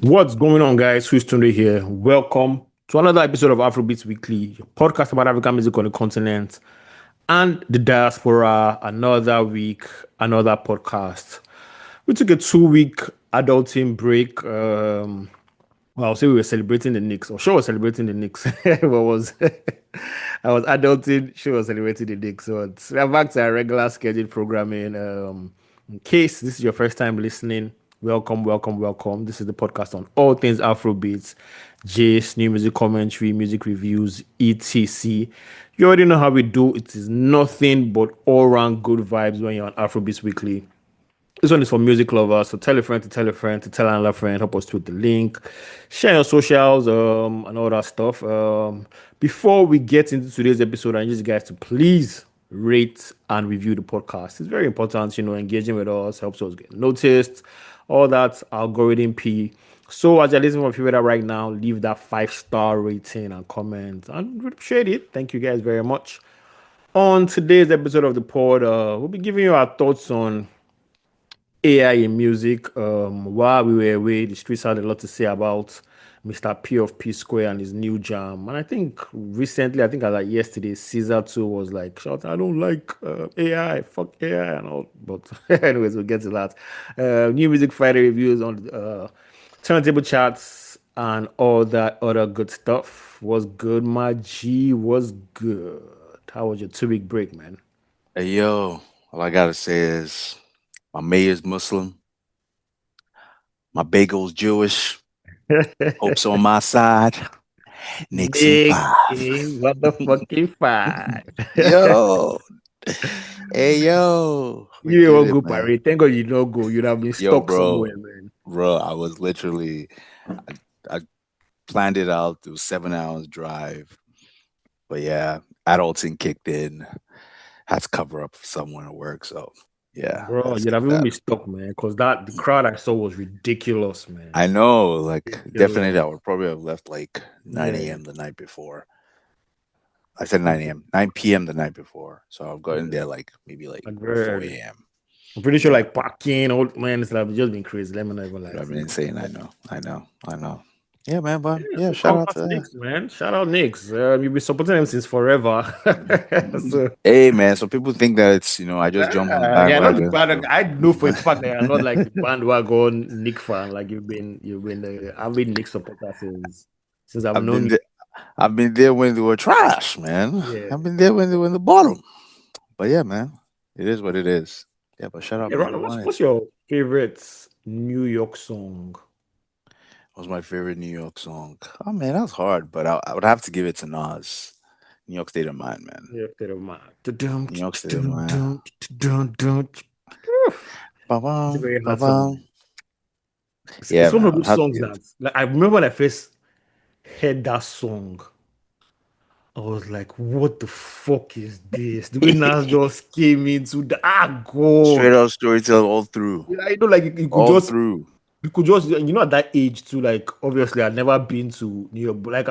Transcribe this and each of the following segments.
What's going on, guys? Who's Tunde here? Welcome to another episode of Afrobeats Weekly, your podcast about African music on the continent and the diaspora. Another week, another podcast. We took a 2 week adulting break. Well, I'll say we were celebrating the Knicks, or Show was celebrating the Knicks. What was I was adulting, Show was celebrating the Knicks. So we're back to our regular scheduled programming. In case this is your first time listening, welcome, welcome, welcome. This is the podcast on all things Afrobeats, Jace, new music commentary, music reviews, etc. You already know how we do. It is nothing but all round good vibes when you're on Afrobeats Weekly. This one is for music lovers. So tell a friend to tell a friend to tell another friend. Help us tweet the link, share your socials, and all that stuff. Before we get into today's episode, I need you guys to please rate and review the podcast. It's very important, engaging with us helps us get noticed. All that algorithm P. So as you're listening to favorite right now, leave that 5-star rating and comment and we appreciate it. Thank you guys very much. On today's episode of the pod, we'll be giving you our thoughts on AI in music. While we were away, the streets had a lot to say about Mr. P of P Square and his new jam. And I think recently, like yesterday, Caesar too was like, shout, I don't like AI, fuck AI and all. But anyways, we'll get to that. New Music Friday reviews on turntable charts and all that other good stuff. Was good, my G? Was good. How was your 2 week break, man? Hey yo, all I gotta say is my mayor's Muslim, my bagel's Jewish, hope's on my side, Knicks in Big five. in motherfucking five. Yo, hey yo, we You did won't it, go man. parade. Thank God you don't go. You'd have been Yo, stuck bro, somewhere, man. I was literally, I planned it out. It was 7 hours drive, but yeah, adulting kicked in. Had to cover up for someone at work, so yeah, Bro, had to you'd skip have even that. been stuck, man. Because the crowd I saw was ridiculous, man. I know, like definitely, I Ridiculous. would probably have left like 9 Yeah, a.m. the night before. I said 9 a.m., 9 p.m. the night before. So I've gotten yeah. there like maybe like Like very 4 early. a.m. I'm pretty sure Yeah, like parking, old man, it's like just been crazy. Let me not even would lie have to been you. insane. I know. Yeah, man, but Yeah, yeah, so shout out to congrats, that. Knicks, man. Shout out Knicks. You've been supporting them since forever. So Hey, man, so people think that it's, I just jump on the yeah, not the bandwagon. band. So, I know for a fact that you're not like the bandwagon Nick fan. Like you've been the avid Nick supporter since I've I've known been you. there. I've been there when they were trash, man. Yeah. I've been there when they were in the bottom. But yeah, man, it is what it is. Yeah, but shout out, Yeah, man. Ron, You what's won it. what's your favorite New York song? What was my favorite New York song? Oh man, that's hard, but I would have to give it to Nas. New York State of Mind, man. Yeah, bit of mine. Dun, New York State of dun, Mind. dun, dun, dun. It's a Ba-bam, very hard ba-bam. song. It's, Yeah, it's one man, of I would those have to songs give it. that like I remember when I first heard that song. I was like, what the fuck is this? The way Nas just came into the Straight God. up storytelling all through, Yeah, you could all just through, at that age too, like obviously I'd never been to New York, but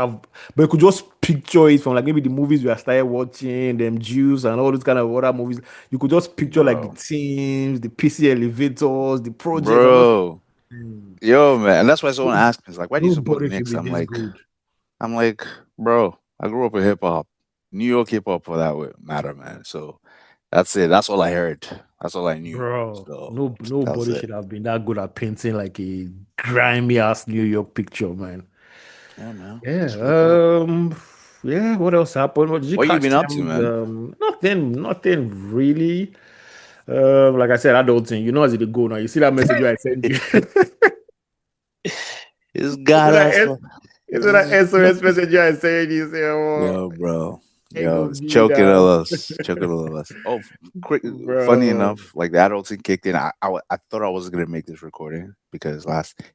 but you could just picture it from like maybe the movies we are started watching, them Jews and all those kind of other movies. You could just picture like the bro, teams, the PC elevators, the projects, and just bro, "Hmm, yo, man. And that's why someone asked me, "Is like, why do you support the nobody should Knicks?" be this good. I'm like, bro, I grew up with hip hop, New York hip hop for that matter, man. So that's it. That's all I heard. That's all I knew. Bro, So no, that was nobody it. should have been that good at painting like a grimy ass New York picture, man. Yeah, man. Yeah. That's real talk. Yeah. What else happened? What did you What you catch been up to, them? man? Nothing. Nothing really. Like I said, adulting. You know as it go now. You see that message where I send you. This Is guy it that that's S- is it that SOS message where I send you? Say, oh, yo, bro. ain't Yo, gonna it's be choking that, on us. Choking on us. Oh, quick. Funny bro. enough, like the adulting kicked in. I thought I wasn't gonna make this recording because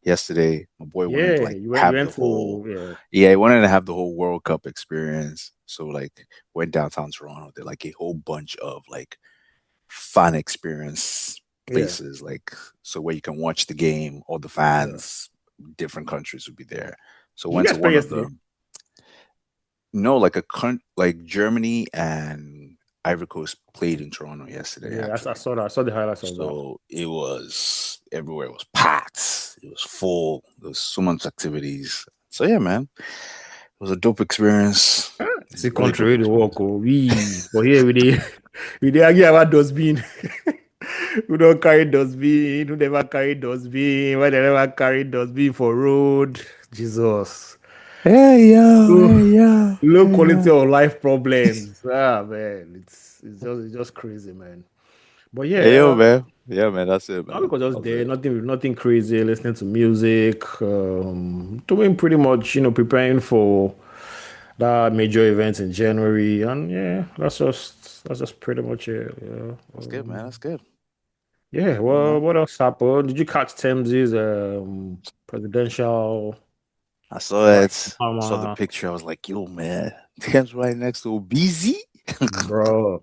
yesterday my boy wanted to Yeah, like you have the went whole, to yeah. yeah, he wanted to have the whole World Cup experience. So like went downtown Toronto. Did like a whole bunch of like fan experience Yeah, places, like so where you can watch the game. All the yeah. fans, different countries would be there. So You went to guys play one of yesterday? them. No, like like Germany and Ivory Coast played in Toronto yesterday, Yeah, I actually. saw that. I saw the highlights of that. So it was everywhere was packed. It was full. There was so much activities. So yeah, man, it was a dope experience. It was See, a really dope contrary to experience. work, oh, but here we dey argue about dustbin. We don't carry dustbin. We never carry dustbin. Why they never carry dustbin for road? Jesus. Hey yo, Low, hey yo, low hey quality yo. of life problems. Ah man, it's just crazy, man. But Hey yeah, yo, man. Yeah, man. That's it, I man. was just That's there, it. nothing crazy. Listening to music, doing pretty much, preparing for that major event in January, and yeah, that's just pretty much it. Yeah. That's good, man. That's good. Yeah. Yeah, Well, man. what else happened? Did you catch Thames' presidential I saw like it. I saw the Obama, picture. I was like, yo, man. Tim's right next to Busy. bro?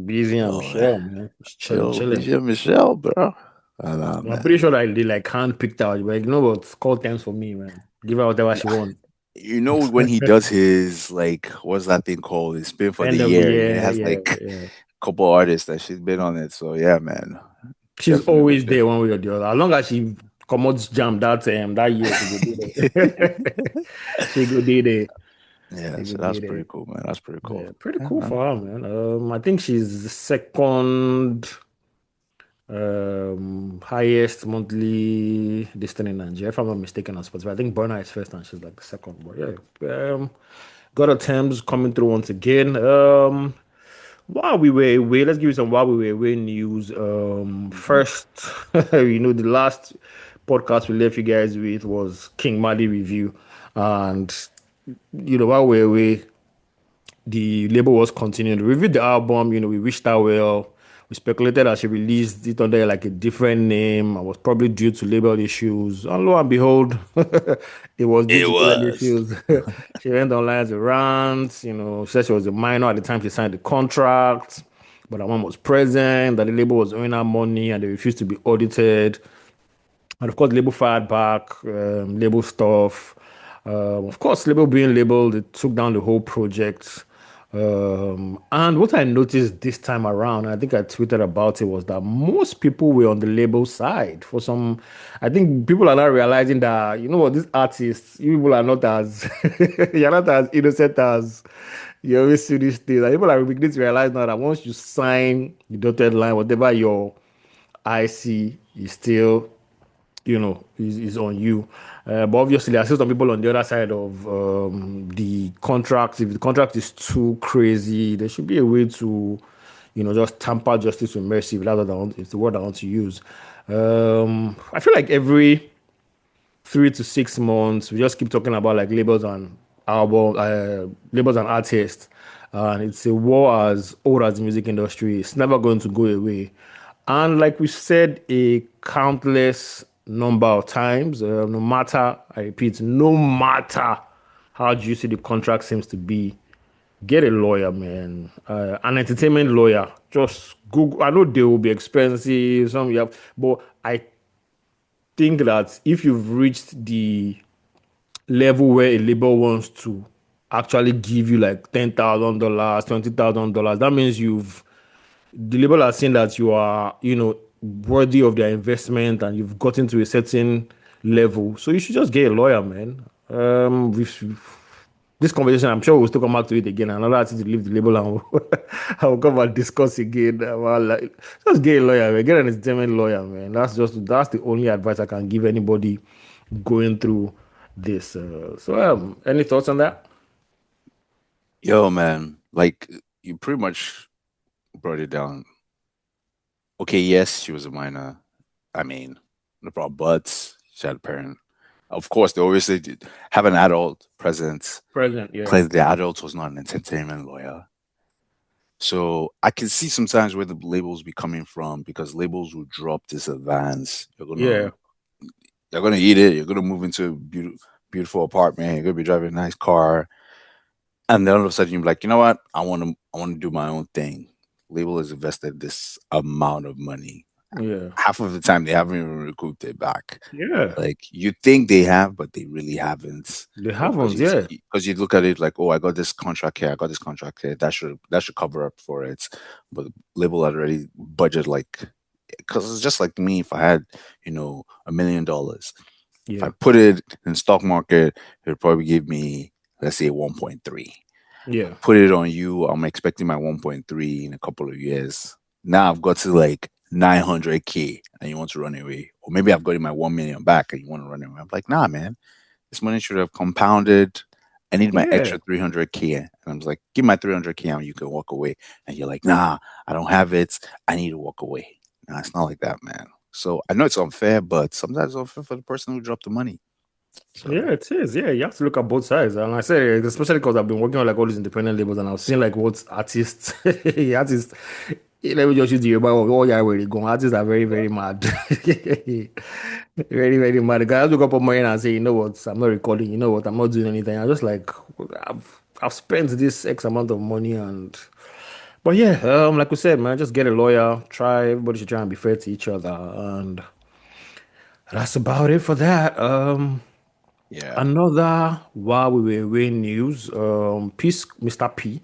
Busy and Yo, man. Michelle, man, just chilling, Yo, chilling. Busy and Michelle, bro. Nah, I'm pretty man. sure that they like can't pick out, but you know what? Call Thames for me, man. Give her whatever she wants. You know when he does his like what's that thing called? His spin for the End of the year. It year, has yeah, like yeah. a couple artists that she's been on it. So yeah, man. She's Definitely, always there definitely. one way or the other. As long as she commodity jam that year, she go do there. She go do there. Yeah, She go so do that's there. pretty cool, man. That's pretty cool. Yeah, pretty Yeah, cool man. for her, man. I think she's the second highest monthly listing in Nigeria, if I'm not mistaken on Spotify. I think Burna is first and she's like the second. But yeah, got attempts coming through once again. While we were away, let's give you some while we were away news. Hmm. First, the last podcast we left you guys with was King Madi review, and while we were away, the label was continuing. We reviewed the album, we wished her well. We speculated that she released it under like a different name. I was probably due to label issues. And lo and behold, it was due It to label was. issues. She went online to rant, said she was a minor at the time she signed the contract, but her mom was present, that the label was owing her money and they refused to be audited. And of course, label fired back, label stuff. Of course, label being labeled, it took down the whole project. And what I noticed this time around, I think I tweeted about it, was that most people were on the label side. I think people are now realizing that, you know what, these artists, you people are not as, you're not as innocent as you always see these things. And people are beginning to realize now that once you sign the dotted line, whatever your IC is still is on you. But obviously, there are still some people on the other side of the contract. If the contract is too crazy, there should be a way to, just tamper justice with mercy. If that's what it's the word I want to use. I feel like every 3 to 6 months, we just keep talking about like labels and artists, and it's a war as old as the music industry. It's never going to go away, and like we said a countless number of times, no matter, I repeat, no matter how juicy the contract seems to be, get a lawyer, man, an entertainment lawyer. Just Google. I know they will be expensive, some you have, but I think that if you've reached the level where a label wants to actually give you like $10,000, $20,000, that means the label has seen that you are, worthy of their investment and you've gotten to a certain level. So you should just get a lawyer, man. This conversation, I'm sure we'll still come back to it again. Another artist to leave the label and I'll come and discuss again. Just get a lawyer, man. Get an entertainment lawyer, man. That's the only advice I can give anybody going through this. Any thoughts on that? Yo, man. Like you pretty much brought it down. Okay, yes, she was a minor. I mean, no problem. But she had a parent. Of course, they always say have an adult present. Present, yeah. Clearly, the adult was not an entertainment lawyer. So I can see sometimes where the labels be coming from because labels will drop this advance. Yeah. You're gonna eat it. You're gonna move into a beautiful apartment. You're gonna be driving a nice car, and then all of a sudden you're like, you know what? I want to do my own thing. Label has invested this amount of money. Yeah. Half of the time they haven't even recouped it back. Yeah. Like you think they have, but they really haven't. They But haven't, yeah. because you look at it like, oh, I got this contract here, I got this contract here. That should cover up for it. But the label had already budget like because it's just like me if I had $1 million. If I Yeah. put it in stock market, it would probably give me, let's say, 1.3. Yeah. Put it on you, I'm expecting my 1.3 in a couple of years. Now I've got to like 900K and you want to run away. Or maybe I've got my 1 million back and you want to run away. I'm like, nah, man, this money should have compounded. I need my Yeah. extra 300K. And I was like, give my 300K and you can walk away. And you're like, nah, I don't have it. I need to walk away. Nah, it's not like that, man. So I know it's unfair, but sometimes it's unfair for the person who dropped the money. So Yeah, it is. Yeah, you have to look at both sides. And I say, especially because I've been working on like all these independent labels and I've seen like what artists, artists, let me just use the Yoruba word, oh yeah, really going. Artists are very, very mad. Very, very mad. The guy has to go up on my end and say, you know what, I'm not recording, you know what, I'm not doing anything. I'm just like, I've spent this X amount of money and but yeah, like we said, man, just get a lawyer, try, everybody should try and be fair to each other. And that's about it for that. yeah. Another while we were away news, Peace, Mr. P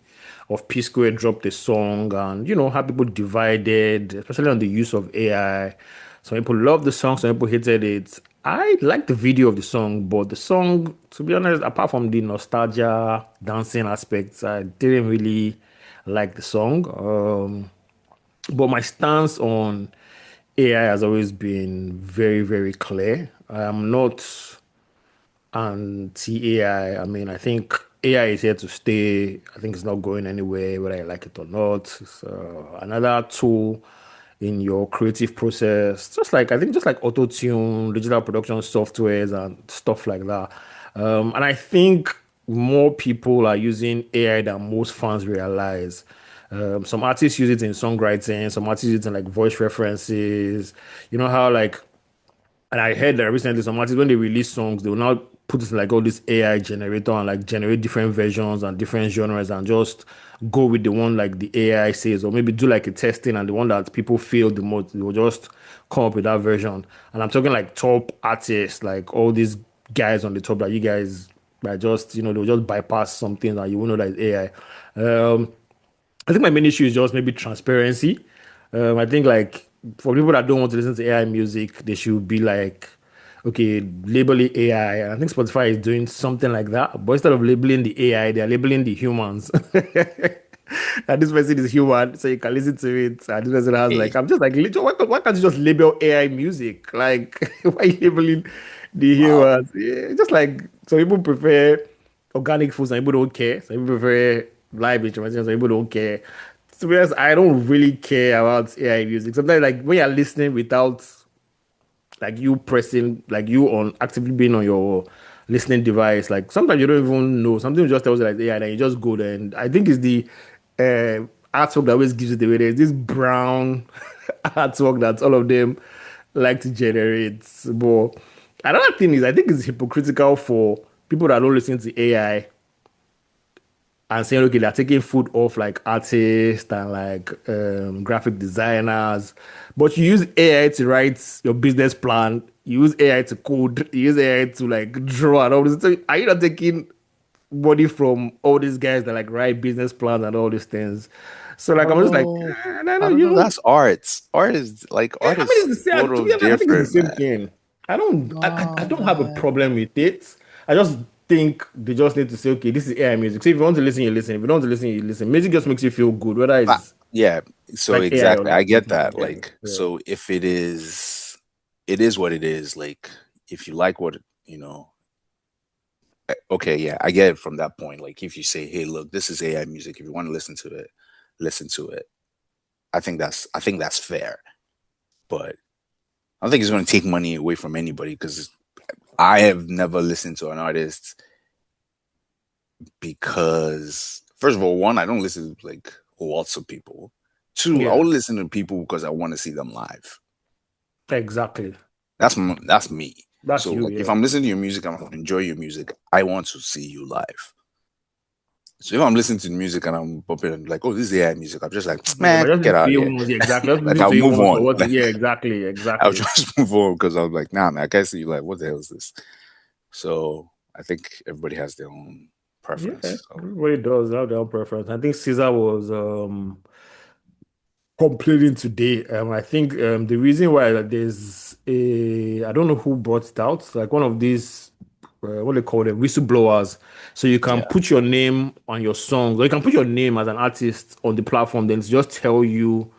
of P Square dropped a song and how people divided, especially on the use of AI. Some people loved the song, some people hated it. I liked the video of the song, but the song, to be honest, apart from the nostalgia dancing aspects, I didn't really like the song. But my stance on AI has always been very, very clear. I am not anti-AI. I mean, I think AI is here to stay. I think it's not going anywhere, whether I like it or not. So another tool in your creative process, just like auto-tune, digital production softwares and stuff like that. And I think more people are using AI than most fans realize. Some artists use it in songwriting, some artists use it in like voice references. You know how like and I heard that recently some artists, when they release songs, they will now put it in like all this AI generator and like generate different versions and different genres and just go with the one like the AI says, or maybe do like a testing and the one that people feel the most, they will just come up with that version. And I'm talking like top artists, like all these guys on the top that you guys are just, they'll just bypass something that you won't know that is AI. I think my main issue is just maybe transparency. I think like for people that don't want to listen to AI music, they should be like, okay, label it AI. And I think Spotify is doing something like that. But instead of labeling the AI, they're labeling the humans. And this person is human, so you can listen to it. And this person has like, Hey, I'm just like, why can't you just label AI music? Like, why are you labeling the wow. humans? Yeah, just like some people prefer organic food, some people don't care. Some people prefer live instrumentation, some people don't care. To be honest, I don't really care about AI music. Sometimes, like when you're listening without like you pressing, like you on actively being on your listening device, like sometimes you don't even know. Something just tells you like AI, and you just go there. And I think it's the artwork that always gives it away. There's this brown artwork that all of them like to generate. But another thing is, I think it's hypocritical for people that don't listen to AI and saying, okay, they're taking food off like artists and like graphic designers, but you use AI to write your business plan, you use AI to code, you use AI to like draw and all this. So are you not taking money from all these guys that like write business plans and all these things? So like I'm just like, Oh, no, I no, don't know. That's art. yeah, Art I mean is it's the same. sort To be of honest, I think it's the different, same man. thing. I No, don't have a man. problem with it. I just think they just need to say, okay, this is AI music. So if you want to listen, you listen. If you don't want to listen, you listen. Music just makes you feel good, whether Ah, it's yeah. So like AI or exactly, I like get something. that. Yeah, Like, yeah. so if it is what it is. Like, if you like what you know, okay, yeah, I get it from that point. Like, if you say, hey, look, this is AI music. If you want to listen to it, listen to it. I think that's fair. But I don't think it's going to take money away from anybody because I have never listened to an artist because first of all, one, I don't listen to like lots of people. Two, I Yeah, only listen to people because I want to see them live. exactly. That's me. That's So you. like if Yeah. I'm listening to your music, I'm enjoy your music. I want to see you live. So if I'm listening to the music and I'm bumping and like, oh, this is AI music, I'm just like, Yeah, but man, just get listen to out of you here. once. Yeah, exactly. Just Like listen I'll to you move once for on. what? Like Yeah, exactly, I'll exactly. just move on because I'm like, nah, man, I can't see you. Like, what the hell is this? So I think everybody has their own Yeah, preference. So everybody does have their own preference. I think Caesar was completing today. I think the reason why there's I don't know who brought it out, like one of these what they call them, whistleblowers. So you can Yeah. put your name on your song, or you can put your name as an artist on the platform. Then it's just tell you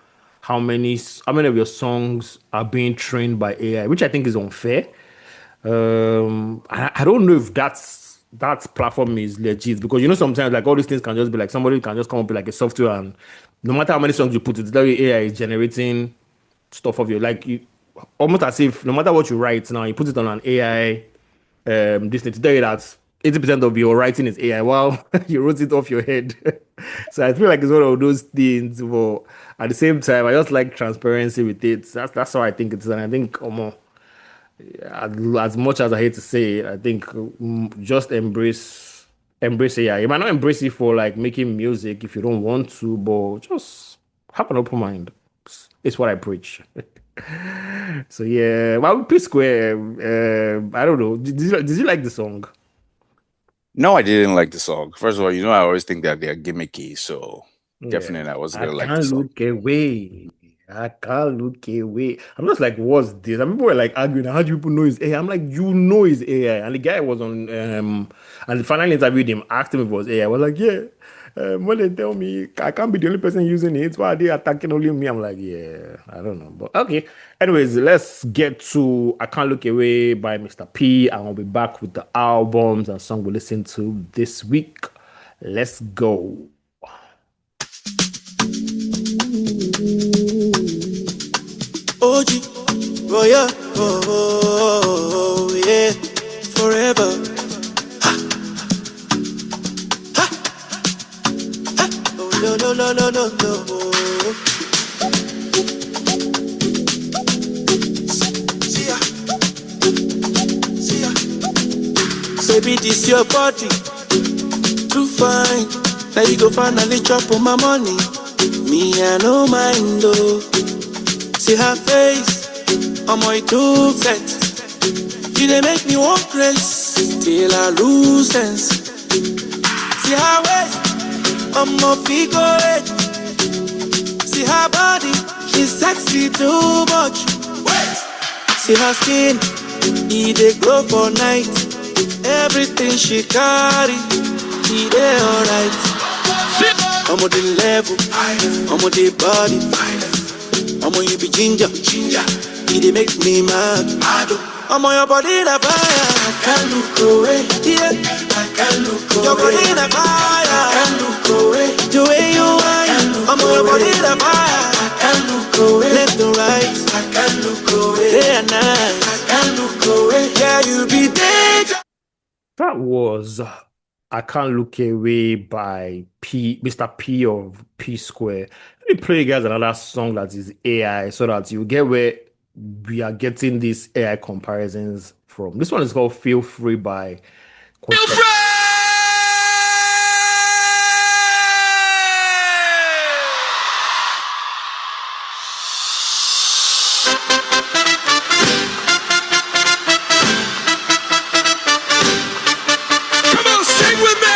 how many of your songs are being trained by AI, which I think is unfair. I don't know if that platform is legit because sometimes like all these things can just be like somebody can just come up with like a software and no matter how many songs you put, it's like AI is generating stuff of you like you almost as if no matter what you write now, you put it on an AI this thing to tell you that 80% of your writing is AI while you wrote it off your head. So I feel like it's one of those things, but at the same time, I just like transparency with it. That's how I think it is, and I think as much as I hate to say it, I think just embrace AI. You might not embrace it for like making music if you don't want to, but just have an open mind. It's what I preach. So yeah, well, P Square. I don't know. Did you like the song? No, I didn't like the song. First of all, I always think that they're gimmicky, so Yeah, definitely I wasn't I gonna like the can't song. look away. I can't look away. I'm just like, what's this? And people were like arguing, how do people know it's AI? I'm like, you know it's AI. And the guy was on, and the final interviewed him, asked him if it was AI. I was like, yeah. When they tell me I can't be the only person using it, why are they attacking only me? I'm like, yeah, I don't know. But okay. Anyways, let's get to I Can't Look Away by Mr. P. And I'll be back with the albums and song we listen to this week. Let's go. OG, oh yeah, oh yeah, forever. Oh no no no no no no. See ya, see ya. Baby, this your body, too fine. Now you go finally chop on my money. Me I no mind though. See her face, I'm my too fat. You dey make me want grace till I lose sense. See her waist, I'm a figure eight. See her body, she's sexy too much. Wait. See her skin, it dey glow for night. Everything she carry, it dey alright. I'm on the level, I'm on the body. I'm on you be ginger, it dey make me mad. I'm on your body the fire, I can't look away. Yeah, I can't look away. Your body the fire, I can't look away. The way you are, I'm on your body the fire, I can't look away. Left and right, I can't look away. Day and night, I can't look away. Yeah, you be danger. That was I Can't Look Away by Mr. P of P Square. Let me play you guys another song that is AI so that you get where we are getting these AI comparisons from. This one is called Feel Free by Feel free. Come on, sing with me.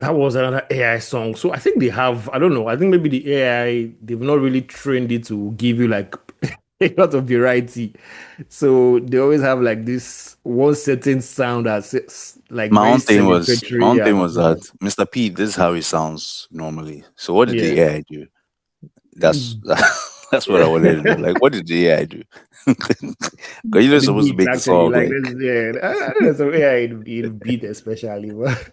That was another AI song. So I think they have, I don't know, I think maybe the AI, they've not really trained it to give you like a lot of variety. So they always have like this one certain sound that's like My very own thing was my celebratory own thing and was that Mr. P, this is how he sounds normally. So what did the yeah. AI do? That's that's what I wanted to know. Like, what did the AI do? Because you're The supposed to beats make the actually song like like, this, yeah. I don't know, so yeah, it beat especially. But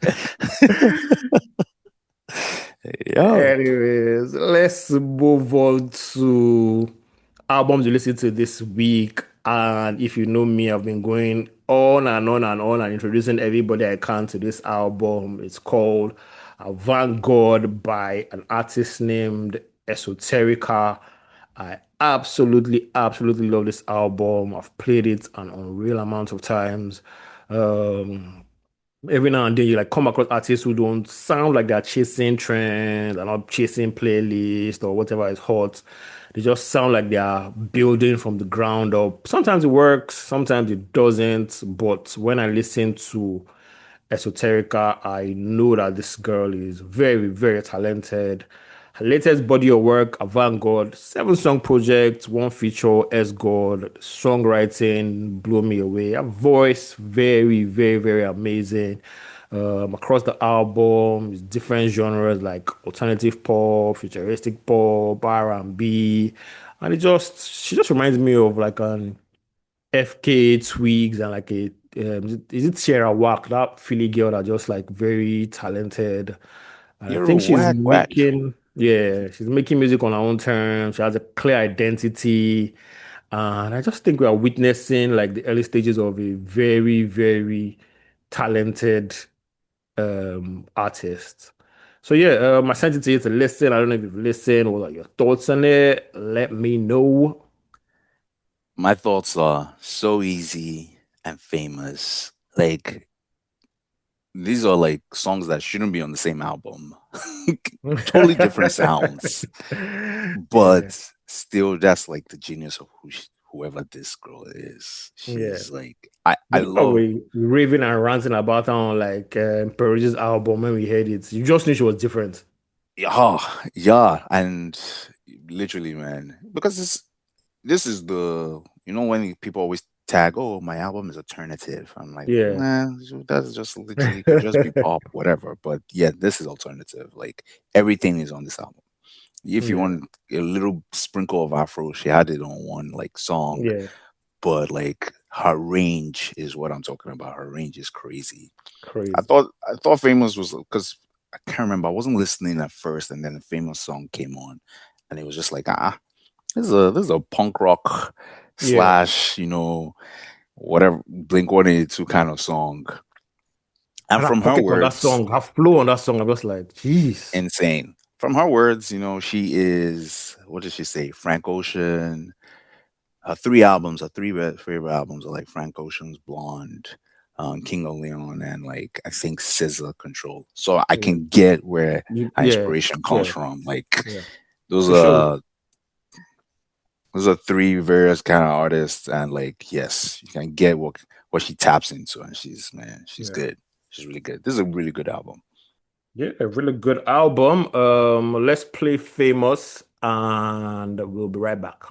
yo, anyways, let's move on to albums you listen to this week. And if you know me, I've been going on and on and on and introducing everybody I can to this album. It's called Avant God by an artist named Esoterica. I absolutely love this album. I've played it an unreal amount of times. Um, every now and then you like come across artists who don't sound like they're chasing trends and not chasing playlist or whatever is hot. They just sound like they are building from the ground up. Sometimes it works, sometimes it doesn't. But when I listen to Esoterica, I know that this girl is very, very talented. Her latest body of work, Avant God, 7 song project, one feature, S God, songwriting blew me away. Her voice, very, very, very amazing. Across the album, it's different genres like alternative pop, futuristic pop, R&B, and she just reminds me of like an FK Twigs and like a is it Sierra Wack, that Philly girl that just like very talented. And I You're a think whack whack. she's making music on her own terms. She has a clear identity. And I just think we are witnessing like the early stages of a very, very talented artist. So yeah, I sent it to you to listen. I don't know if you've listened. What are your thoughts on it? Let me know. My thoughts are so easy and famous. Like these are like songs that shouldn't be on the same album. Totally different sounds, Yeah, but still, that's like the genius of whoever this girl is. yeah. She's like, I The people love. we raving and ranting about her on like Peruge's album when we heard it. You just knew she was different. Yeah, yeah, and literally, man, because this is the when people always tag, oh, my album is alternative. I'm like, Yeah. man, that's just literally could just be pop, whatever. But yeah, this is alternative. Like everything is on this album. If you Yeah. want a little sprinkle of Afro, she had it on one like song, Yeah. but like her range is what I'm talking about. Her range is crazy. Crazy. I thought Famous was because I can't remember. I wasn't listening at first, and then the Famous song came on, and it was just like this is a punk rock Yeah. slash whatever Blink 182 kind of song. And And her from her pocket on that words, song, her flow on that song, I'm just like, jeez. insane. From her words, she is what did she say? Frank Ocean. Her favorite albums are like Frank Ocean's Blonde, King of Leon, and like I think SZA Control. So I Yeah. can get where her Yeah. inspiration comes Yeah. from. Like Yeah. those To show. are those are three various kind of artists, and like yes, you can get what she taps into, and she's Yeah. good. She's really good. This is a really good album. Yeah, a really good album. Let's play Famous and we'll be right back.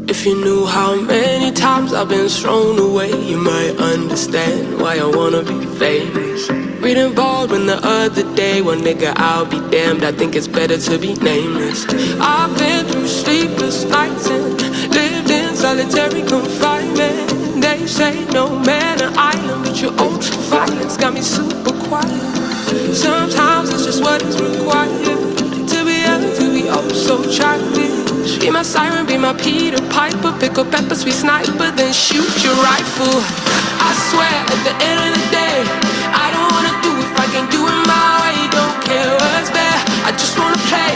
If you knew how many times I've been thrown away, you might understand why I wanna be famous. Reading Baldwin the other day, well nigga, I'll be damned, I think it's better to be nameless. I've been through sleepless nights and lived in solitary confinement. They say no man an island, but your own violence got me super quiet. Sometimes it's just what is required to be able to be oh so childish. Be my siren, be my Peter Piper, pick up pepper, sweet sniper, then shoot your rifle. I swear at the end of the day, I don't wanna do if I can't do it my way. Don't care what's there, I just wanna play,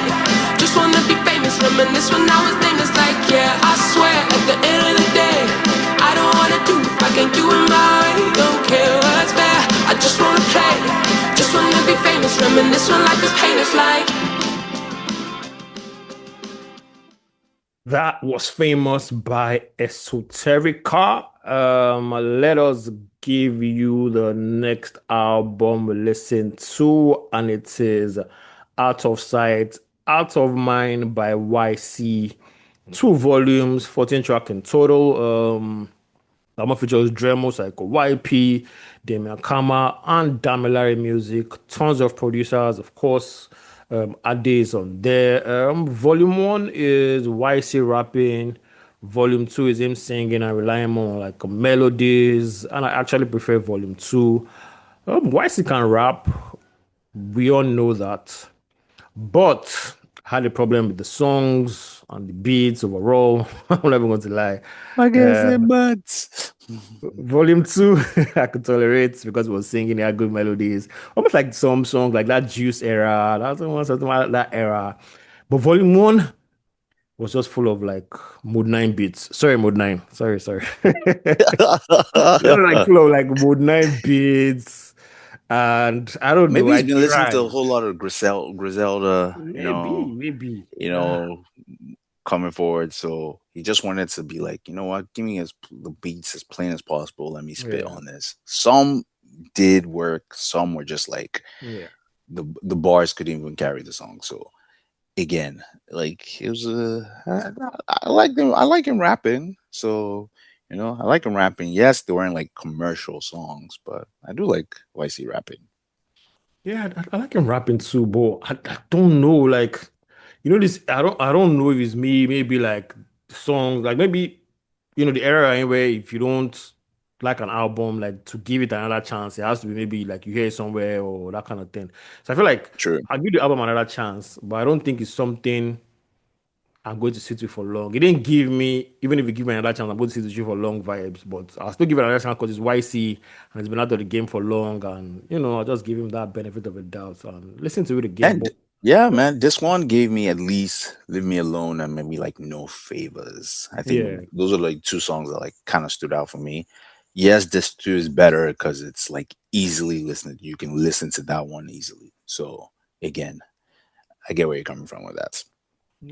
just wanna be famous, reminisce when I was nameless. Like yeah, I swear at the end of the day, I don't wanna do if I can't do it my way. Don't care what's there, I just wanna play, just wanna be famous, reminisce when life is painless. Like That was Famous by Esoterica. Let us give you the next album we listen to, and it is Out of Sight, Out of Mind by Ycee. 2 volumes, 14 track in total. Album features Dremo, Psycho YP, Damian Kama, and Damilare Music. Tons of producers, of course. Ade is on there. Volume 1 is YC rapping. Volume 2 is him singing and relying more on like melodies. And I actually prefer Volume 2. YC can rap. We all know that. But I had a problem with the songs. and the beats overall. I'm never going to lie. I guess but Volume 2, I could tolerate because we were singing, they had good melodies. Almost like some songs like that Juice era, that's the one, something like that era. But Volume 1 was just full of like Mode 9 beats. Sorry, Mode 9. Sorry. Like full of like Mode 9 beats. And I don't know, maybe he's I been listening to a tried. whole lot of Griselda, Maybe. coming forward. So he just wanted to be like, you know what, give me the beats as plain as possible. Let me spit Yeah. on this. Some did work, some were just like Yeah. the bars couldn't even carry the song. So again, like it was I like him rapping. So I like him rapping. Yes, they weren't like commercial songs, but I do like Ycee rapping. Yeah, I like him rapping too, but I don't know, like this. I don't know if it's me. Maybe like songs, like maybe the era anyway. If you don't like an album, like to give it another chance, it has to be maybe like you hear it somewhere or that kind of thing. So I feel like True. I'll give the album another chance, but I don't think it's something I'm going to sit with for long. It didn't give me, even if you give me another chance, I'm going to sit with you for long vibes. But I'll still give it another chance because it's YC and he's been out of the game for long. And, I'll just give him that benefit of a doubt and listen to it again. And But yeah, man, this one gave me at least Leave Me Alone and maybe like No Favors. I yeah, think those are like two songs that like kind of stood out for me. Yes, this two is better because it's like easily listened. You can listen to that one easily. So again, I get where you're coming from with that.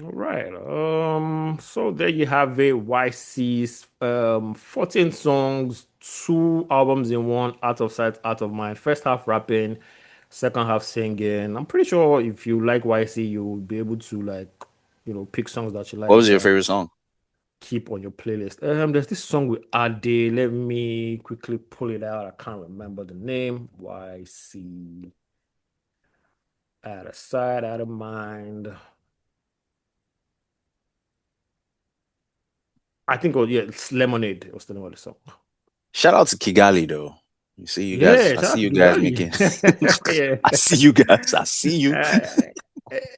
all right. So there you have it. YC's 14 songs, two albums in one, Out of Sight, Out of Mind. First half rapping, second half singing. I'm pretty sure if you like YC, you'll be able to like, pick songs that you What like was your there. favorite song? Keep on your playlist. There's this song with Ade. Let me quickly pull it out. I can't remember the name. YC. Out of sight, out of mind. I think, it's Lemonade. Was the name of the song? Shout out to Kigali though. You see you guys. Yeah, I shout out see to you guys Kigali. making. Yeah. I see you guys. I see you.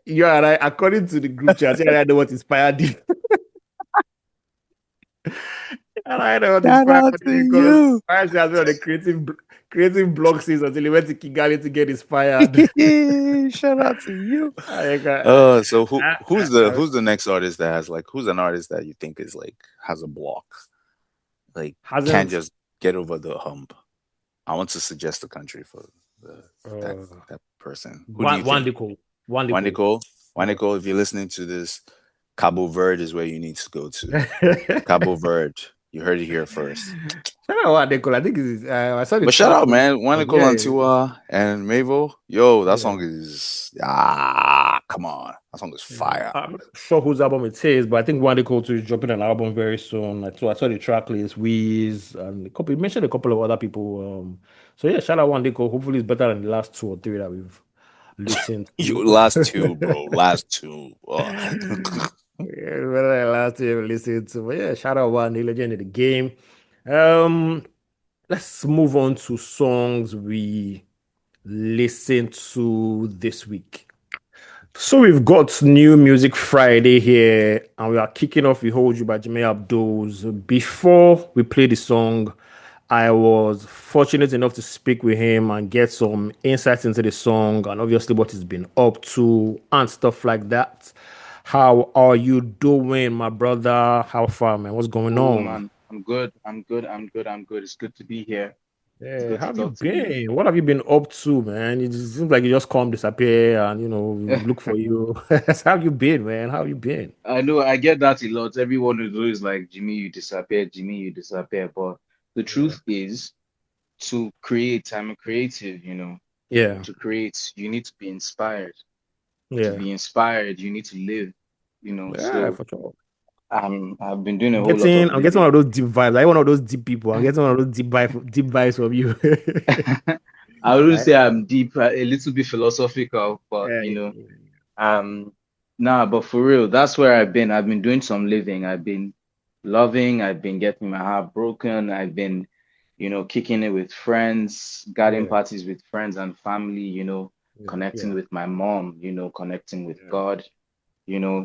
Yeah, right. According to the group chat, I know what inspired you. And I know what Shout inspired out to me because you. I has been on the creative blog since until he went to Kigali to get inspired. Shout out to you. I, got- So I- who's the next artist that has like who's an artist that you think is like has a block, like can't hasn't just get over the hump? I want to suggest a country for that uh, that person. Who do you think? Wandiko. Wandiko. Waniko, Yeah. Waniko. If you're listening to this, Cabo Verde is where you need to go to. Cabo Verde. You heard it here first. Shout out Wandiko. I think I saw the But shout track. out, man. Waniko Yeah, Antiwa and Mavo. Yo, that yeah. song is come on. That song is fire. I'm not sure whose album it is, but I think Wandiko too is dropping an album very soon. I saw the track list, Wiz, and you mentioned a couple of other people. So yeah, shout out Wandiko. Hopefully, it's better than the last two or three that we've listened You to. last two, bro. Last two. Yeah, better than the last two we've listened to. But yeah, shout out Wandiko, legend of the game. Um, let's move on to songs we listened to this week. So we've got new music Friday here, and we are kicking off "We Hold You" by Jimmy Abduls. Before we play the song, I was fortunate enough to speak with him and get some insights into the song and obviously what he's been up to and stuff like that. How are you doing, my brother? How far, man? What's going Oh on? man, I'm good. I'm good. I'm good. I'm good. It's good to be here. It's Yeah, good how to have you talk to you. been? What have you been up to, man? It just seems like you just come, disappear, and we look for you. How have you been, man? How have you been? I know I get that a lot. Everyone is always like, Jimmy, you disappear. Jimmy, you disappear. But the Yeah. truth is, to create, I'm a creative, Yeah, to create, you need to be inspired. To yeah, be inspired, you need to live, yeah, So for sure. I've been doing a I'm whole lot getting, of I'm getting one living. of those deep vibes. Like one of those deep people. I'm getting one of those deep vibes from you. I wouldn't Right? say I'm deep, a little bit philosophical, but Yeah, Um, nah, but for real, that's where I've been. I've been doing some living. I've been loving. I've been getting my heart broken. I've been, kicking it with friends, garden yeah, parties with friends and family, yeah, connecting yeah, with my mom, connecting with yeah, God.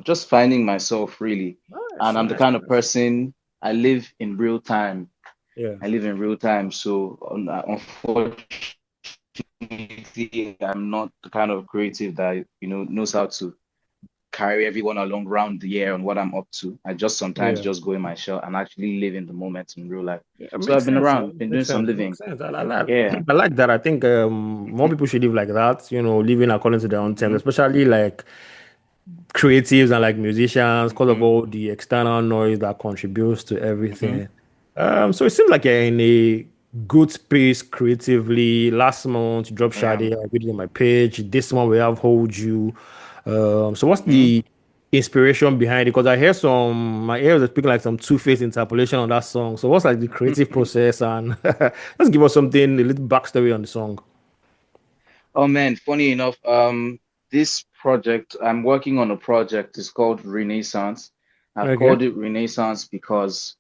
just finding myself really. Nice, And I'm the nice, kind of nice. person I live in real time. Yeah, I live in real time. So unfortunately, I'm not the kind of creative that, knows how to carry everyone along round the year on what I'm up to. I just sometimes yeah. just go in my shell and actually live in the moment in real life. Yeah, it So makes I've been sense, man. around, been doing Makes some sense. It makes living. sense. Yeah. I like that. I think more people should live like that, living according to their own terms, hmm especially like creatives and like musicians, because of hmm all the external noise that contributes to hmm everything. So it seems like you're in a good space creatively. Last month, you dropped Yeah. Shadi, I read it on my page. This one we have Hold You. So what's hmm the inspiration behind it? Because I hear my ears are speaking like some two-faced interpolation on that song. So what's like the creative process? And let's give us something, a little backstory on the song. Oh man, funny enough, this project, I'm working on a project, it's called Renaissance. I've Okay. called it Renaissance because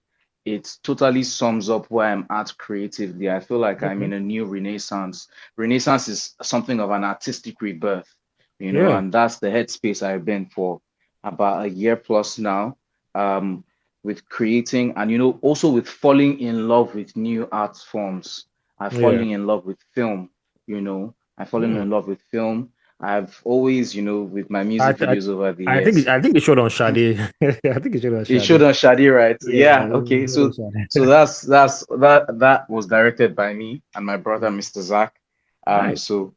it totally sums up where I'm at creatively. I feel like I'm Okay. in a new renaissance. Renaissance is something of an artistic rebirth, Yeah. and that's the headspace I've been for about a year plus now, um, with creating and, also with falling in love with new art forms. I'm Yeah. falling in love with film, you know. I've fallen Hmm. in love with film. I've always, with my I, music I videos over the I think years. it showed on Shadi. I think it showed on It showed Shadi. on Shadi, right? Yeah, Yeah, it okay. showed on So Shadi. so that was directed by me and my brother, Yeah. Mr. Zach. Nice. So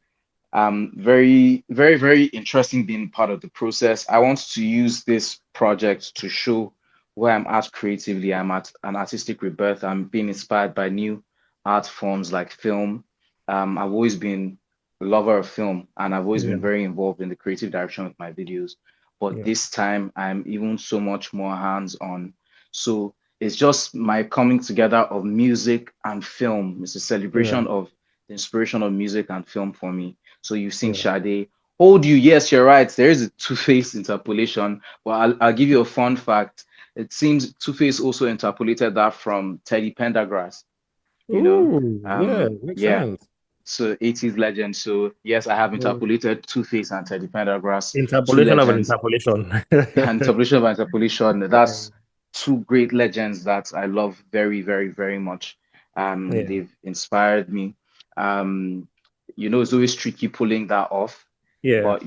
very, very, very interesting being part of the process. I want to use this project to show where I'm at creatively. I'm at an artistic rebirth. I'm being inspired by new art forms like film. I've always been a lover of film and I've always Yeah, been very involved in the creative direction with my videos. But yeah, this time I'm even so much more hands-on. So it's just my coming together of music and film. It's a yeah, celebration of the inspiration of music and film for me. So you've seen yeah. Sade. Hold You, yes, you're right. There is a Two-Face interpolation. But I'll give you a fun fact. It seems Two-Face also interpolated that from Teddy Pendergrass, you know. Ooh, yeah, makes Yeah, sense. so 80s legend. So yes, I have Yeah. interpolated Two-Face and Teddy Pendergrass, two Interpolation of an legends, interpolation. and interpolation of interpolation. Yeah, That's two great legends that I love very, very, very much. yeah, They've inspired me. Um, it's always tricky pulling that off, yeah. but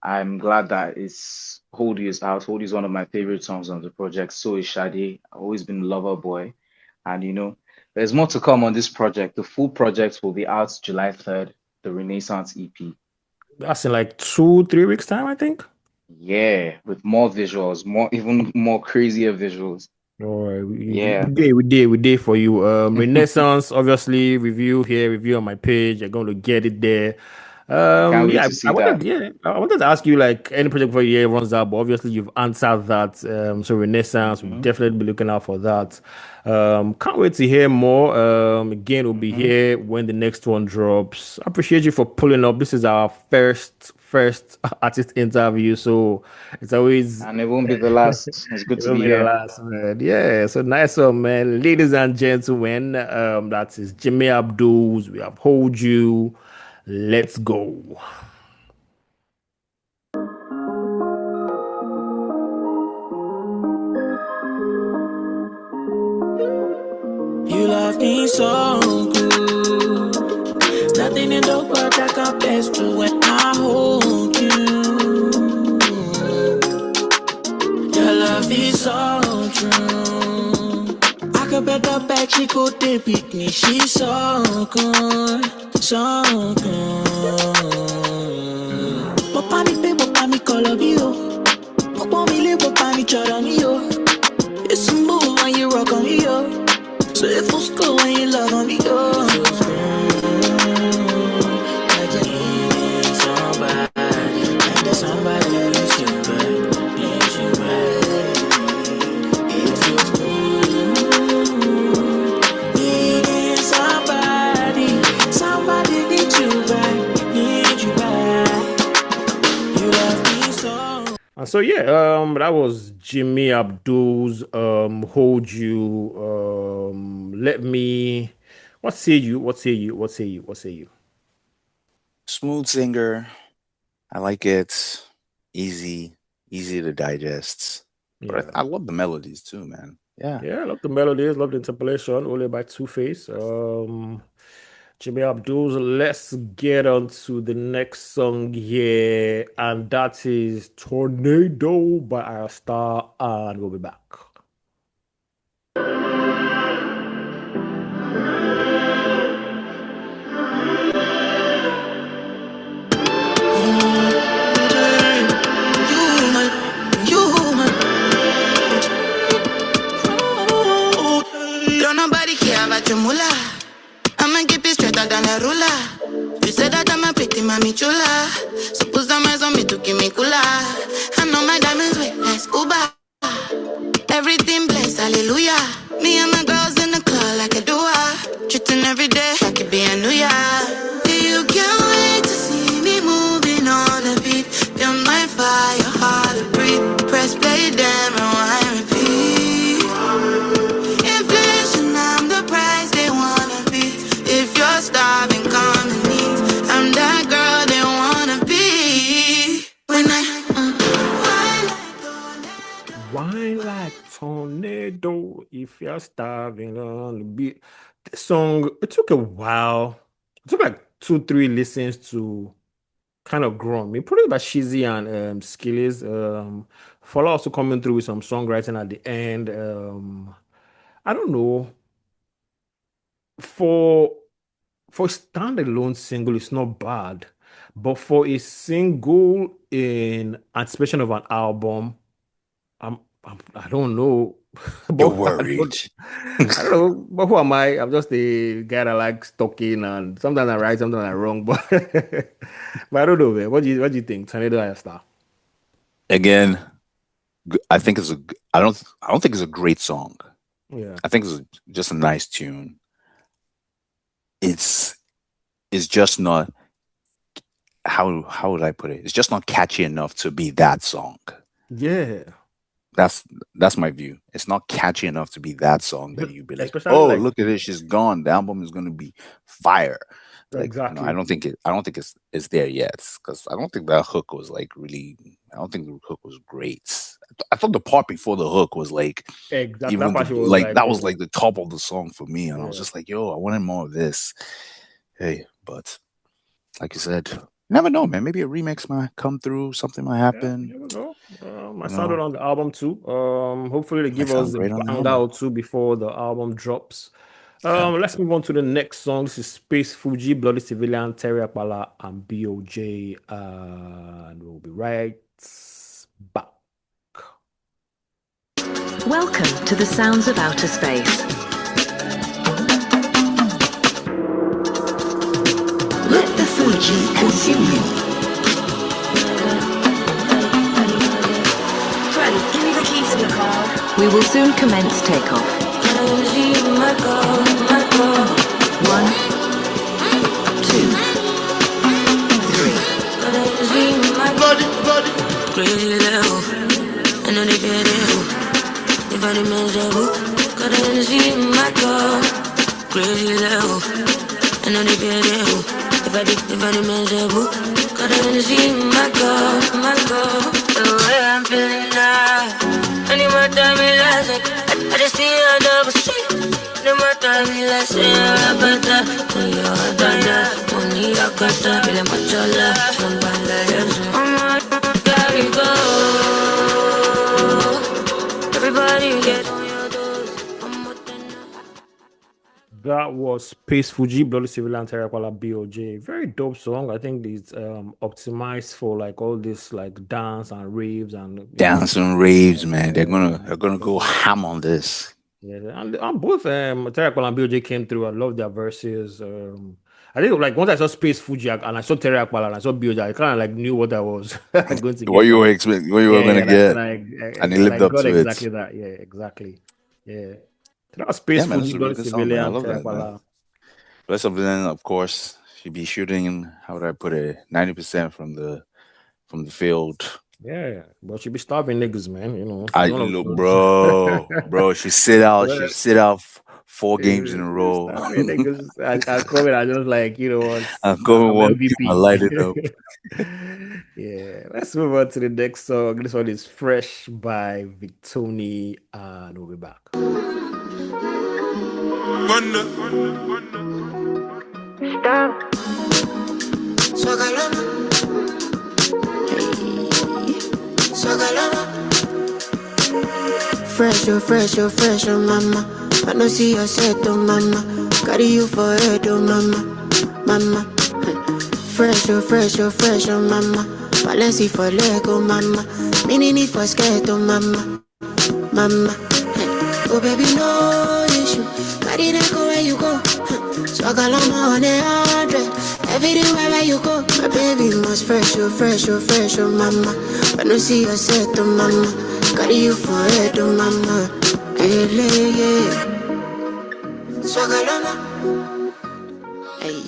I'm glad that it's Hold You is out. Hold You is one of my favorite songs on the project. So is Shadi. I've always been a lover boy. And there's more to come on this project. The full project will be out July 3rd, the Renaissance EP. That's in like 2, 3 weeks time, I think. Yeah, with more visuals, even more crazier visuals. All right, Yeah. we did for you. Renaissance, obviously, review here, review on my page. You're going to get it there. I can't wait Yeah, to see that. I wanted to ask you like any project before the year runs out, but obviously you've answered that. So Renaissance, we'll hmm definitely be looking out for that. Can't wait to hear more. Again, we'll be hmm here when the next one drops. I appreciate you for pulling up. This is our first artist interview, so it's always And it won't be the last. It's good it to will be be the here. last, man. Yeah, so nice one, man. Ladies and gentlemen, that is Jimmy Abduls. We uphold you. Let's go. You love me so good. There's nothing in the world that compares to when I hold you. Your love is so true. I could bet the bet she could beat me. She's so good, so good. Papa mi pe, papa mi color me yo. Papa mi le, papa mi chora me yo. It's smooth when you rock on me yo. So it feels good when you love on me yo. It feels good. Like you need somebody, like that somebody needs you back, needs you back. It feels good. Needing somebody needs you back, need you back. You love me so. And so yeah, that was Jimmy Abdul's hold you. Let me what say you? What say you? What say you? What say you? Smooth singer. I like it. Easy, easy to digest. Yeah. But I love the melodies too, man. Yeah. Yeah, I love the melodies, love the interpolation, only by Two-Face. Jimmy Abduls. Let's get on to the next song here, and that is Tornado by Ayra Starr, and we'll be back. Don't nobody care about your moolah. I'ma keep it straighter than a ruler. You said that I'm a pretty mommy chula. So put some eyes on me to keep me cooler. I know my diamonds weight like scuba. Everything blessed, hallelujah. Me and my girls in the club like a duo. Treating every day like it be a new year. You can't wait to see me moving on the beat. Feel my fire, hard to breathe. Press play, damn, rewind, repeat. Inflation, I'm the price they wanna be. If you're starving, come and eat. I'm that girl they wanna be. When I Wine like tornado if you're starving on the beat. This song, it took a while. It took like 2-3 listens to kind of grow on me. Probably by Ycee and Skillies. Falz also coming through with some songwriting at the end. I don't know. For a standalone single, it's not bad. But for a single in anticipation of an album, I don't know. You're But worried. I don't know. But who am I? I'm just a guy that likes talking, and sometimes I right, sometimes I'm wrong. But but I don't know, man. What do you think? Tornado Ayra Starr. Again, I think it's a. I don't think it's a great song. Yeah. I think it's just a nice tune. It's just not. How would I put it? It's just not catchy enough to be that song. Yeah. That's my view. It's not catchy enough to be that song that you'd be like, Especially oh, like look at it, she's gone. The album is gonna be fire. Like, exactly. I don't think it's there yet, because I don't think that hook was like really. I don't think the hook was great. I thought the part before the hook was like Exactly. even That part the, was like like, that was like the top of the song for me, and I was yeah. just like, yo, I wanted more of this. Hey, but like you said, you never know, man. Maybe a remix might come through, something might Yeah, happen. you never know. I You sounded know, on the album too. Hopefully they might give us sound a great on the banger album. or two before the album drops. Yeah. Let's move on to the next song. This is Space Fuji, Bloody Civilian, Terry Apala, and BOJ. And we'll be right back. Welcome to the sounds of outer space. Let the Fuji consume you. Friend, give me the keys to the car. We will soon commence takeoff. 1, 2, 3. crazy level. I know they feel it. If I didn't got an energy in my car. Crazy level. I know they feel it. If I didn't got an energy in my car. The way I'm feeling now. Any more time in last I just see a double street. No more time in last I'm better. You're done. Money I got that. Feeling much of love. Somebody gotta go. Everybody get on your toes. That was Space Fuji, Bloody Civilian, Terry Apala, BOJ. Very dope song. I think it's optimized for like all this like dance and raves and Dance and raves, man. They're gonna go ham on this. Yeah, and both Terry Apala and BOJ came through. I love their verses. I think like once I saw Space Fuji and I saw Terry Apala and I saw BOJ, I kind of like knew what I was going to get. What you were expecting, what you were gonna get, and he lived up got to exactly it. that. Yeah, exactly. Yeah. That was Space Man, Fuji, that's a Bloody really good song, man. I Civilian, love Terry that, man. Apala. Rest of them, of course, should be shooting. How would I put it? 90% from the field. Yeah, but she be starving niggas, man. You know. I look, bro. She sit out. She sit out 4 games in a row. Starving niggas. I come in. I just like, you know what? I'm going I'm one MVP. game. I light it up. Yeah, let's move on to the next song. This one is Fresh by Victony, and we'll be back. Fresh, oh mama. I don't see your set, oh mama. Carry you for head, oh mama. Mama. Fresh, oh mama. Balenci for leg, oh mama. Mini need for skirt, oh mama. Mama. Oh baby, no issue. Carry that go where you go. So I got on 100. Everywhere where you go. My baby must fresh, oh mama. I don't see your set, oh mama. Carry you for head, oh mama. Hey, yeah. Swagalama. Hey.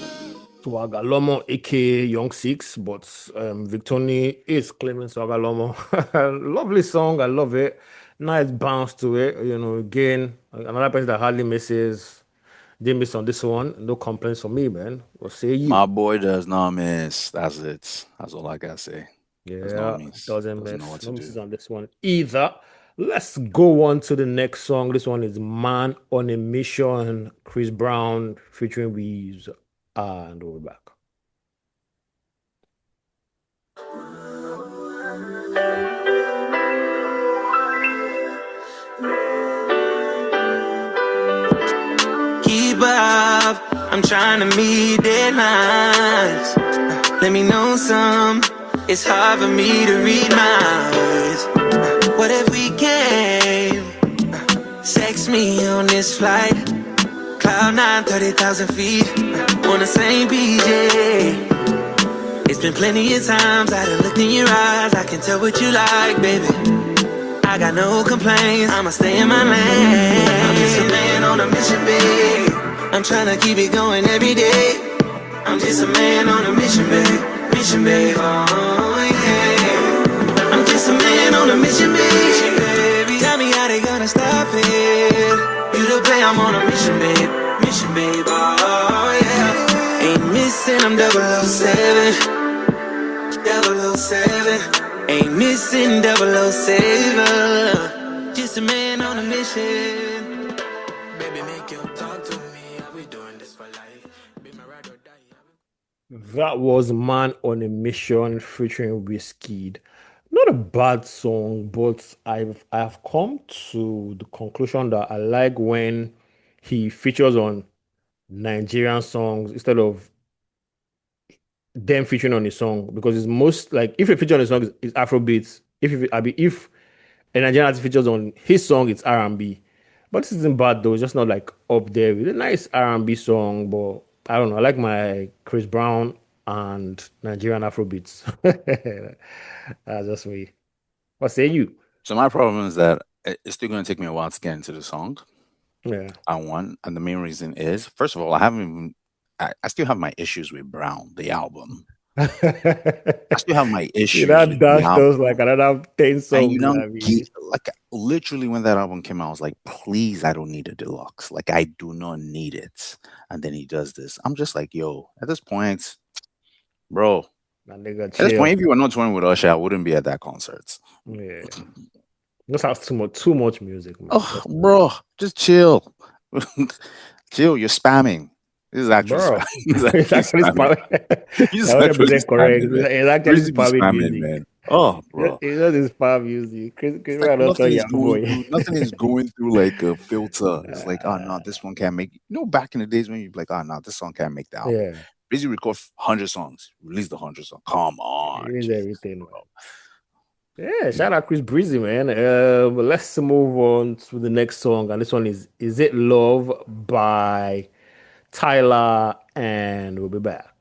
Swagalomo, aka Young Six, but Victony is claiming Swagalomo. Lovely song, I love it. Nice bounce to it. You know, again, another person that hardly misses. Didn't miss on this one. No complaints from me, man. What say you? My boy does not miss. That's it. That's all I gotta say. Yeah, doesn't know miss. what to No do. misses on this one either. Let's go on to the next song. This one is Man on a Mission, Chris Brown featuring Weez, and we'll be back. Keep up, I'm trying to meet deadlines. Let me know some. It's hard for me to read minds. What if we came? Sex me on this flight. Cloud 9, 30,000 feet. On the same PJ. It's been plenty of times I done looked in your eyes. I can tell what you like, baby. I got no complaints, I'ma stay in my lane. I'm just a man on a mission, babe. I'm trying to keep it going every day. I'm just a man on a mission, babe. Mission, babe, oh yeah. I'm just a man on a mission, babe. Tell me how they gonna stop it. You the play, I'm on a mission, babe. Mission, babe, oh yeah. Ain't missing, I'm 007. 007. Ain't missing 007. Just a man on a mission. Baby, make your talk to me. Are we doing this for life? Be my ride or die. That was Man on a Mission featuring Wizkid. Not a bad song, but I've come to the conclusion that I like when he features on Nigerian songs instead of them featuring on a song, because it's most like if a feature on a song is Afrobeats. If a Nigerian artist features on his song, it's R&B. But this isn't bad though. It's just not like up there with a nice R&B song. But I don't know. I like my Chris Brown and Nigerian Afrobeats. That's just me. What say you? So my problem is that it's still gonna take me a while to get into the song. Yeah. And the main reason is, first of all, I still have my issues with Brown, the album. I still have my issues. That dashed us like another 10 songs. And like literally when that album came out, I was like, please, I don't need a deluxe. Like I do not need it. And then he does this. I'm just like, yo, at this point, bro. That nigga At this chill. point, if you were not touring with Usher, I wouldn't be at that concert. Yeah. Just have too much music, man. Oh, bro, just chill. Chill, you're spamming. This is actually Bro. spamming. It's actually spamming. He's That actually 100% correct. spamming, man. It's actually Crazy spamming spamming, music. man. Oh, bro. It's not this spam music. Chris It's Brown like don't tell nothing is your boy. going through, nothing is going through like a filter. It's like, oh no, this one can't make. You know, back in the days when you'd be like, oh no, this song can't make the album. Yeah. Busy record 100 songs, release the 100 song. Come on, It is Jesus, everything, man. bro. Yeah, shout out Chris Breezy, man. But let's move on to the next song. And this one is It Love by Tyla, and we'll be back.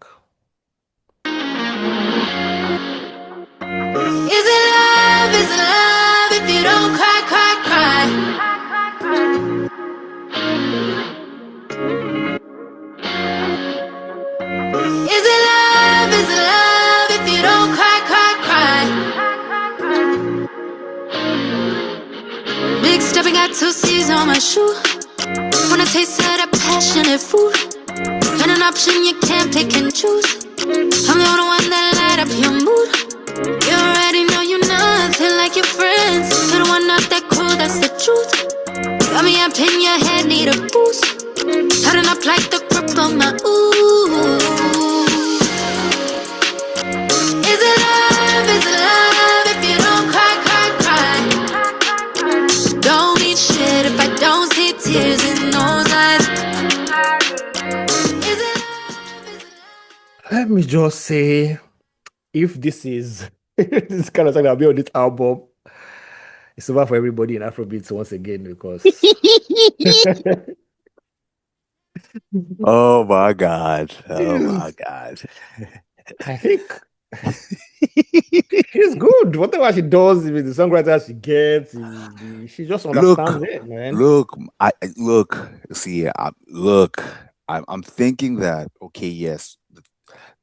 Is it love if you don't cry, cry, cry? Is it love if you don't cry, cry, cry? Big stepping got 2 C's on my shoe. Wanna taste of that passionate food. And an option you can't pick and choose. I'm the only one that light up your mood. let me just say, if this is this kind of song that'll be on this album, it's over for everybody in Afrobeats once again because Oh my God. Oh my God. I think she's good. Whatever she does with the songwriter she gets, she just understands Look, it, man. look, see, I'm thinking that, okay, yes,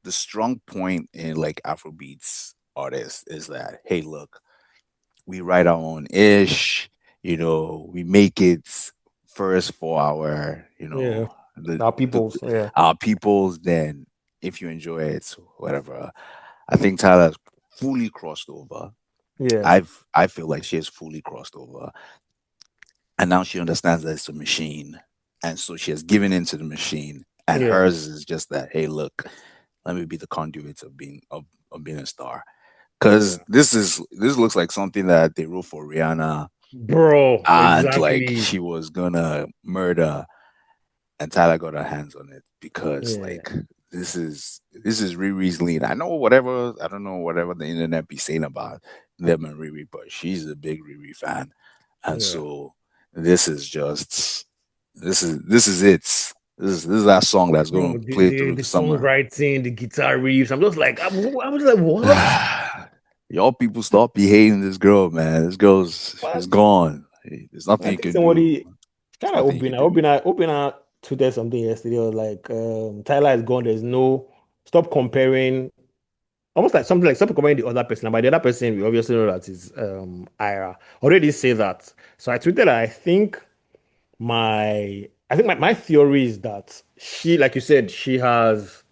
the strong point in like Afrobeats artists is that, hey, look, we write our own ish, we make it first for our, Yeah, our the peoples. Yeah, our peoples, then if you enjoy it, whatever. I think Tyler's fully crossed over. yeah, I feel like she has fully crossed over. And now she understands that it's a machine. And so she has given into the machine. And yeah, hers is just that, hey, look, let me be the conduit of being a star. Because yeah. this looks like something that they wrote for Rihanna, Bro, and like exactly. she was gonna murder, and Tyler got her hands on it because Yeah, like this is Riri's lead. I don't know whatever the internet be saying about them and Riri, but she's a big Riri fan. And yeah. so this is just this is it. This is that song that's Bro, gonna the, play the through the the summer. songwriting, the guitar riffs. I'm just like, I was like, what? Y'all people stop behaving this girl, man. This girl's is What? gone. There's I nothing you think can do. somebody There's kind of nothing you can do. open out tweeted something yesterday. It was like, Tyler is gone. There's no stop comparing. Almost like something like stop comparing the other person. And by the other person, we obviously know that is Ayra. Already say that. So I tweeted. My theory is that she, like you said, she has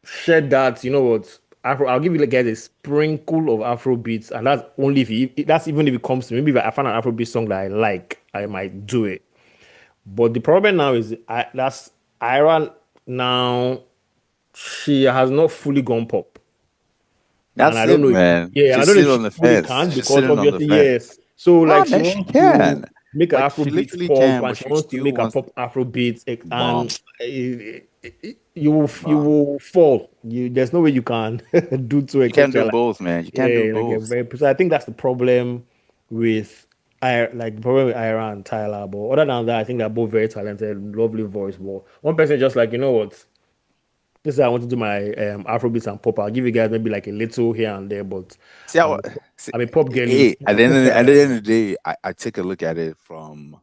shared that, you know what, I'll give you like guys a sprinkle of Afro beats, and that's only that's even if it comes to maybe if I find an Afrobeat song that I like, I might do it. But the problem now is that's Ayra now, she has not fully gone pop. And I That's don't it, know, man. yeah, and I She's don't know if sitting she on the fully fence. can She's because sitting on the obviously, fence. yes. So No, like she man, she wants to can. make an Like Afro she beats literally pop can, and but she she wants to still make a wants pop Afro beats bomb. and you Bomb. will fall. There's no way you can do two You can't do exceptional. Like, both, man. You can't do yeah, like a both. very precise. I think that's the problem with like the problem with Ayra and Tyler. But other than that, I think they're both very talented, lovely voice. But one person just like, you know what? This is how I want to do my Afrobeats and pop. I'll give you guys maybe like a little here and there, but See how I'm I'm a pop girly. hey, at the end of the day, I take a look at it from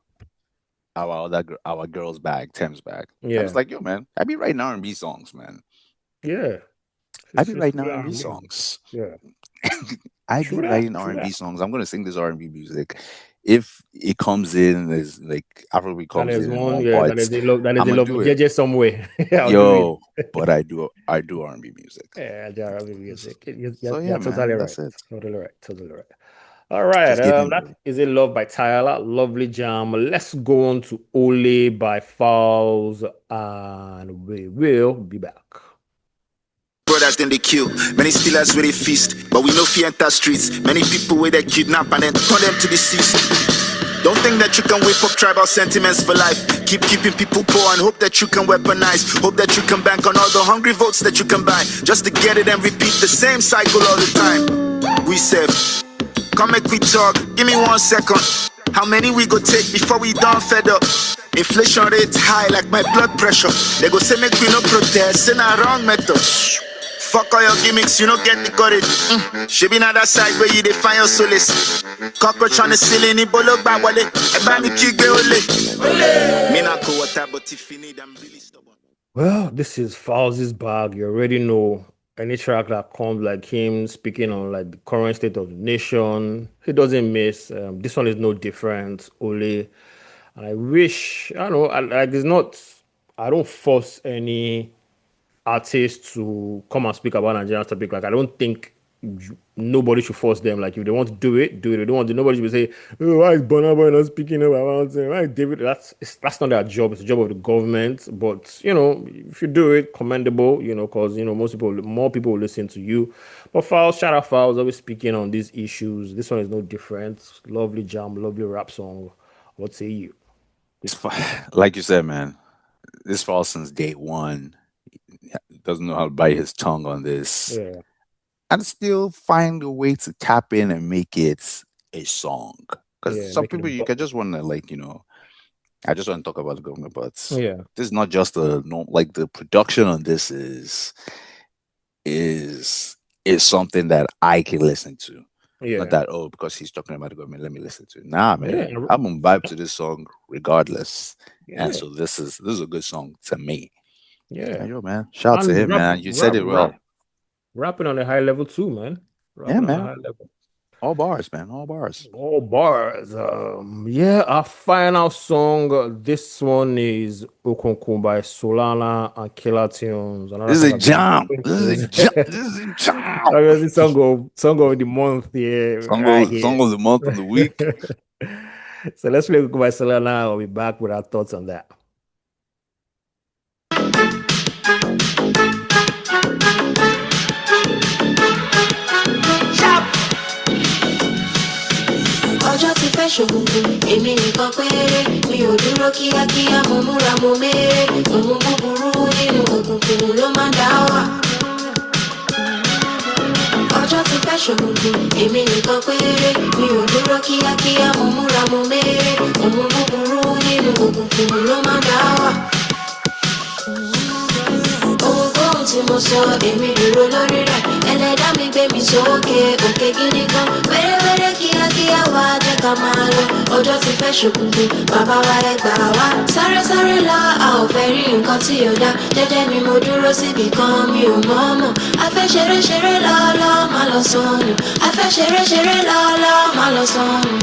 our girls bag, Thames bag. Thames Yeah, like, yo, man, I be writing R&B songs, man. yeah. I be It's writing true R&B R&B. songs. Yeah, I true be that, writing true R&B that. songs. I'm gonna sing this R&B music. If it comes in as like Afrobeat And comes there's in one, one yeah, part, that is I'm a gonna love do it. JJ somewhere. I'll do it. Yo, but I do R&B music. Yeah, R&B music. So You're yeah, totally man, right. that's it. Totally right. Totally right. All right. Just getting That is a love by Tyla. Lovely jam. Let's go on to Ole by Falz, and we will be back. Brothers then they kill. Many stealers where they feast. But we know fear enter streets. Many people where they kidnap and then turn them to deceased. Don't think that you can whip up tribal sentiments for life. Keep keeping people poor and hope that you can weaponize. Hope that you can bank on all the hungry votes that you can buy. Just to get it and repeat the same cycle all the time. We said, come make we talk, give me 1 second. How many we go take before we done fed up? Inflation rate high like my blood pressure. They go say make we no protest, say na wrong method. Fuck all your gimmicks, you don't get the courage. She be on that side where you define your solace. Cockroach on the ceiling, ibolo gba wale. Eba mi kigbe ole. Me na ko water, but if you need, I'm really stubborn. Well, this is Falz's bag. You already know any track that comes like him speaking on like the current state of the nation. He doesn't miss. This one is no different. Ole, and I wish I don't know. Like it's not. I don't force any artists to come and speak about Nigerian topic. Like I don't think nobody should force them. Like if they want to do it, do it. If they don't want to, nobody should say, "Oh, why is Burna Boy not speaking up about it? Why is David?" That's not their job. It's the job of the government. But if you do it, commendable. Because more people will listen to you. But Falz, shout out Falz, always speaking on these issues. This one is no different. Lovely jam, lovely rap song. What say you? It's like you said, man. This falls since day one. doesn't know how to bite his tongue on this, Yeah. and still find a way to tap in and make it a song. Because Yeah. some Make it a people you can just want to like, I just want to talk about the government, but yeah. this is not just a no, like the production on this is is something that I can listen to. Yeah. Not that because he's talking about the government, let me listen to it. Nah, man, Yeah. I'm gonna vibe to this song regardless. And Yeah. so this is a good song to me. Yeah. And yo, man, shout out to And him, man. You said it well. rapping on a high level too, man. Yeah, Rapping on a man. high level. All bars, man. All bars. All bars. Yeah, our final song. This one is Okunkun by Solana and Killertunes. Another This is song a I've been jam. listening This is a to. jam. This is a jam. Obviously, song of the month here, right here. Song of the month of the week. So let's play Okunkun by Solana. I'll be back with our thoughts on that. ọjọ́ ti fẹ́ ṣòkùnkùn èmi nìkan péré mi ò dúró kíákíá mo múra mo méré òun búburú nínú òkùnkùn ló máa dá wà. ọjọ́ ti fẹ́ ṣòkùnkùn èmi nìkan péré mi ò dúró kíákíá mo múra mo méré òun búburú nínú òkùnkùn ló máa dá wà. ohunkóhun tí mo sọ èmi dúró lórí rẹ̀ ẹlẹ́dá mi gbé mi sókè òkè gidi gan wẹ́rẹ́wẹ́rẹ́ kíákíá wá jẹ́ ká máa lọ ọjọ́ ti fẹ́ ṣòkùnkùn bàbá wa ẹ gbà wá sáré sáré lọ a ò fẹ́ rí nǹkan tí ò dá jẹ́jẹ́ mi mo dúró síbì kan mi ò mọ̀ mọ̀ a fẹ́ ṣeré ṣeré lọ́ọ́lọ́ má lọ sọnù a fẹ́ ṣeré ṣeré lọ́ọ́lọ́ má lọ sọnù.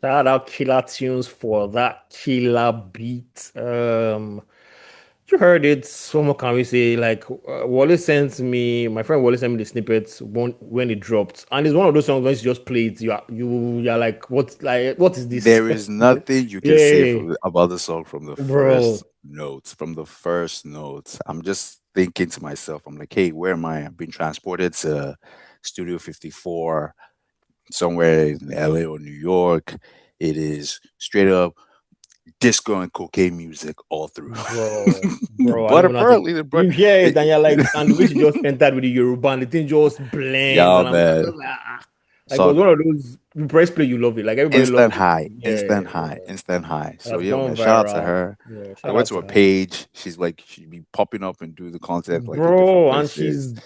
Shout out Killertunes for that killer beat. You heard it. Someone can we say like Wally sent me. My friend Wally sent me the snippets when it dropped, and it's one of those songs when you just play it. You're like what is this? There is nothing you can say about the song from the first notes. From the first notes, I'm just thinking to myself, I'm like, hey, where am I? I've been transported to Studio 54, somewhere in LA or New York. It is straight up disco and cocaine music all through. Bro, But apparently, you hear it and you're like, and the way she just entered with the Yoruba and the thing just blends. Yeah, and man. Like it was one of those you press play, you love it. Like everybody instant loves high, it. instant high. So That's yeah, gone man, shout out to viral. her. Yeah, I went to her page. She's like, she'd be popping up and do the content like in bro, different and places. she's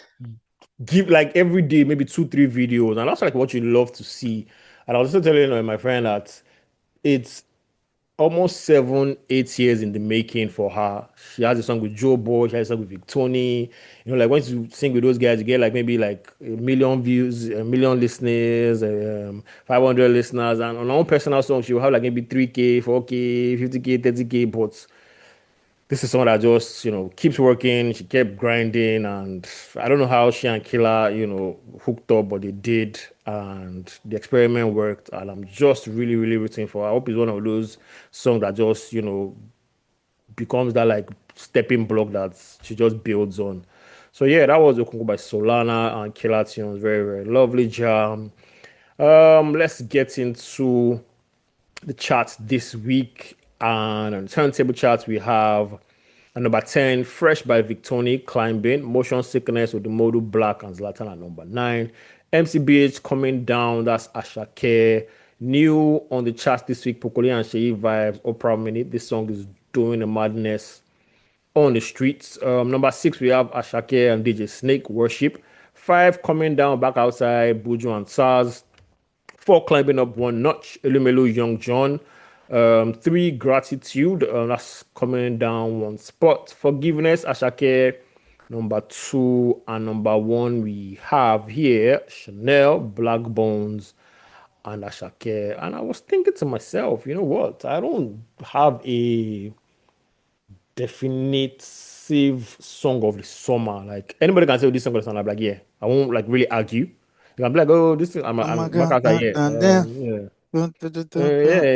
give like every day maybe 2-3 videos, and that's like what you love to see. And I was also telling my friend that it's almost 7-8 years in the making for her. She has a song with Joe Boy, she has a song with Victony. You know, like once you sing with those guys, you get like maybe like 1 million views, 1 million listeners, 500 listeners, and on her own personal song, she will have like maybe 3K, 4K, 50K, 30K, but this is someone that just, keeps working. She kept grinding, and I don't know how she and Killer, hooked up, but they did, and the experiment worked. And I'm just really, really rooting for her. I hope it's one of those songs that just, becomes that like stepping block that she just builds on. So yeah, that was Okunkun by Solana and Killertunes. Very, very lovely jam. Let's get into the charts this week. And on the turntable charts, we have at number 10, Fresh by Victony, Climbing, Motion Sickness with the Model Black and Zlatan at number 9. MCBH coming down, that's Ashake. New on the charts this week, Pokoli and Sheyi Vibes, Oprah Minute. This song is doing a madness on the streets. Number 6, we have Ashake and DJ Snake, Worship. 5, coming down, Back Outside, Buju and Saz. 4, climbing up one notch, Elumelu Young John. 3, Gratitude, that's coming down one spot. Forgiveness, Ashake, number 2. And number 1, we have here Chanel, Black Bones, and Ashake. And I was thinking to myself, you know what? I don't have a definitive song of the summer. Like anybody can say this song of the summer. I'm like, yeah, I won't like really argue. I'm like, oh, this is I'm Oh my back God. out yeah.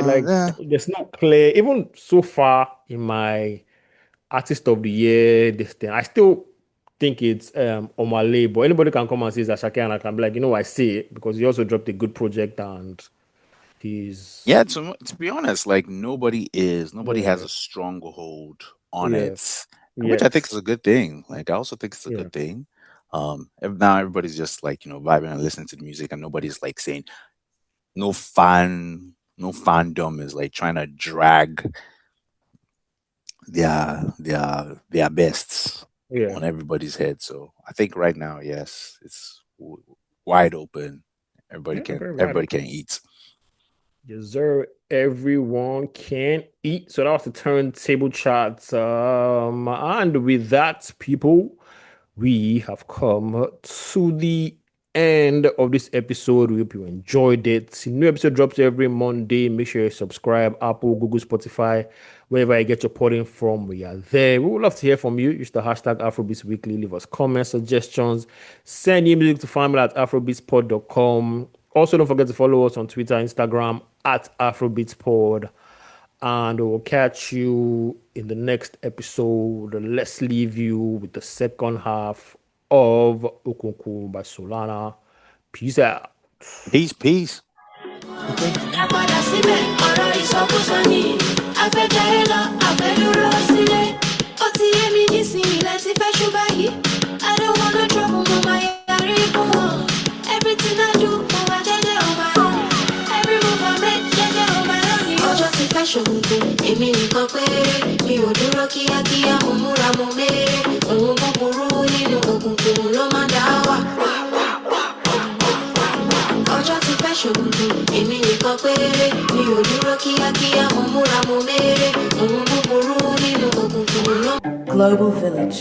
Like there's no clear, even so far in my artist of the year, this thing. I still think it's on my label. Anybody can come and say it's Ashake and I can be like, I see it because he also dropped a good project and he's Yeah, to be honest, like nobody has yeah, a stronghold on yeah, it, which I think yes, is a good thing. Like I also think it's a yeah, good thing. Now everybody's just like vibing and listening to the music, and nobody's like saying no fandom is like trying to drag their bests yeah. on everybody's head. So I think right now, yes, it's wide open. Yeah, very wide Everybody can open. eat. Dessert everyone can eat. So that was the turntable chat. And with that, people, we have come to the end of this episode. We hope you enjoyed it. New episode drops every Monday. Make sure you subscribe. Apple, Google, Spotify, wherever you get your poding from. We are there. We would love to hear from you. Use the hashtag Afrobeats Weekly. Leave us comments, suggestions. Send your music to family at afrobeatspod.com. Also, don't forget to follow us on Twitter, Instagram at AfrobeatsPod. And we'll catch you in the next episode. Let's leave you with the second half of Okunkun by Solana. Peace out. Peace. Apala síbẹ̀ ọ̀rọ̀ ìsọkúsọ ni afẹ́jayé lọ àfẹ́dúró sílé ó ti yé mi nísìnyí lẹ́tí fẹ́ ṣùgbọ́n yìí I don't wanna trouble mo máa yàrí fún wọn everything I do mo wá jẹ́jẹ́ on my own every move I make jẹ́jẹ́ on my own ni. ọjọ́ ti fẹ́ ṣògùnkùn èmi nìkan péré mi ò dúró kíákíá mo múra mo méré òun búburú nínú òkùnkùn ló máa dá wà. ọjọ́ ti fẹ́ ṣògùnkùn èmi nìkan péré mi ò dúró kíákíá mo múra mo méré òun búburú nínú òkùnkùn ló. Global Village.